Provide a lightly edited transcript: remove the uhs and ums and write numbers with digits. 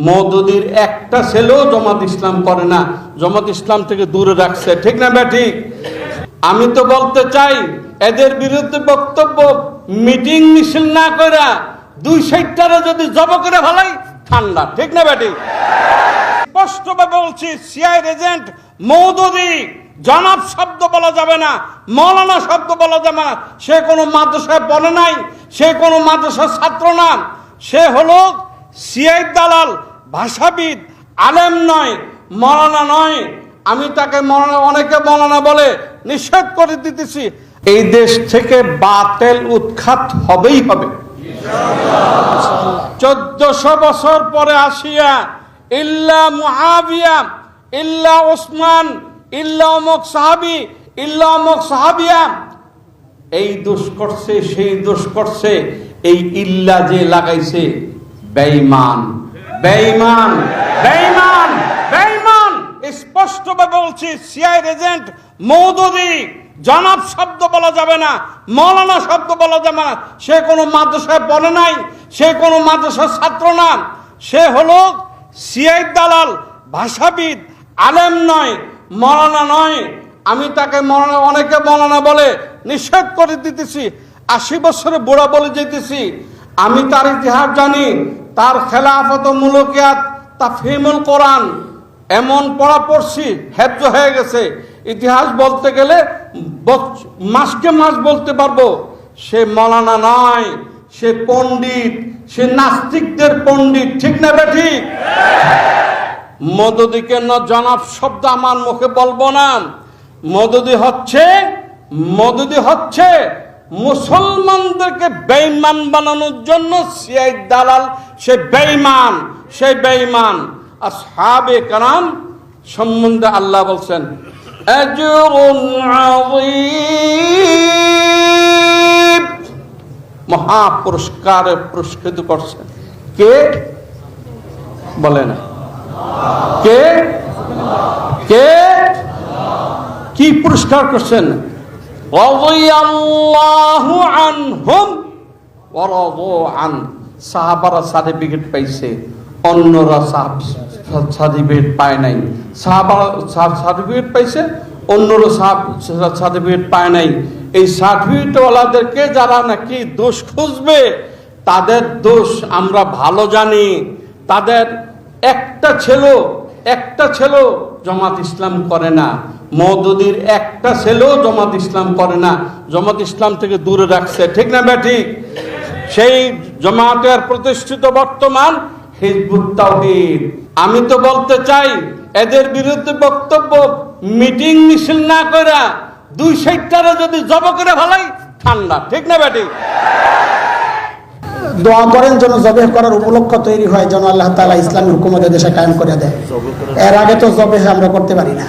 মওদুদীর একটা ছেলেও জামাত ইসলাম করে না, জামাত ইসলাম থেকে দূরে রাখছে, ঠিক না ঠিক? আমি তো বলতে চাই এদের বিরুদ্ধে বক্তব্য মিটিং মিছিল না কইরা 260টারে যদি জব করে ভালাই ঠান্ডা, ঠিক না ঠিক? স্পষ্টভাবে বলছি, সিআই এজেন্ট মওদুদী জনাব শব্দ বলা যাবে না, মৌলানা শব্দ বলা যাবে না। সে কোনো মাদ্রাসায় পড়ে নাই, সে কোনো মাদ্রাসার ছাত্র না, সে হলো সিআই দালাল, ভাষাবিদ, আলেম নয়, মৌলানা নয়। আমি তাকে মৌলানা, অনেকে মৌলানা বলে, নিষেধ করে দিতেছি। এই দেশ থেকে বাতিল উৎখাত হবেই হবে। 1400 বছর পরে আসিয়া ইল্লা মুআবিয়া, ইল্লা উসমান, ইল্লা অমুক সাহাবী, ইল্লা অমুক সাহাবিয়া, এই দোষ করছে, সেই দোষ করছে। এই ইল্লা যে লাগাইছে বেঈমান, বেঈমান, বেঈমান, বেঈমান। স্পষ্টভাবে বলছি, সিআই এজেন্ট মওদুদী জনাব শব্দ বলা যাবে না, মৌলানা শব্দ বলা যাবে না। সে কোনো মাদ্রাসায় পড়ে নাই, সে কোনো মাদ্রাসার ছাত্র না, সে হলো সিআই দালাল, ভাষাবিদ, আলেম নয়, মৌলানা নয়। আমি তাকে মৌলানা, অনেকে মৌলানা বলে, নিষেধ করে দিতেছি। 80 বছরে বুড়া বলে যেতেছি। আমি তার ইতিহাস জানি, তার খেলাফত মুলকিয়াত, তাফহিমুল কোরআন এমন পড়া পড়ছি, হেফজ হয়ে গেছে। ইতিহাস বলতে গেলে মাসকে মাস বলতে পারবো। সে মৌলানা নয়, সে পণ্ডিত, সে নাস্তিকদের পণ্ডিত, ঠিক না ঠিক? মওদুদীকে না জনাব শব্দ আমার মুখে বলবো না। মওদুদী হচ্ছে মুসলমানদেরকে বেঈমান বানানোর জন্য সিআই দালাল। সে বেঈমান, সে বেঈমান। আসহাবে কেরাম সম্বন্ধে আল্লাহ বলছেন আজরুন আযীম, মহা পুরস্কারে পুরস্কৃত করছেন। কে বলে না? কে কে কি পুরস্কার করছেন? রাদিয়াল্লাহু আনহুম ওয়া রাদু আন। সাহাবারা সার্টিফিকেট পাইছে, অন্যরা সার্টিফিকেট পায় নাই। সাহাবারা সার্টিফিকেট পাইছে, অন্যরা সার্টিফিকেট পায় নাই। এই সার্টিফিকেটওয়ালাদেরকে যারা নাকি দোষ খুঁজবে, তাদের দোষ আমরা ভালো জানি। তাদের একটা ছেলে জামাত ইসলাম করে না। মওদুদীর একটা ছেলেও জামাত ইসলাম করে না, জামাত ইসলাম থেকে দূরে রাখছে, ঠিক না ঠিক? সেই জামাতের প্রতিষ্ঠিত বর্তমান হিজবুত তাওহীদ। আমি তো বলতে চাই এদের বিরুদ্ধে বক্তব্য মিটিং মিছিল না কইরা 260টারে যদি জব করে ভালাই ঠান্ডা, ঠিক না ঠিক? দোয়া করেন যেন জবেহ করার উপলক্ষ তৈরি হয়, যেন আল্লাহ তাআলা ইসলামী হুকুমত দেশে কায়েম করে দেয়। এর আগে তো জবেহ আমরা করতে পারি না।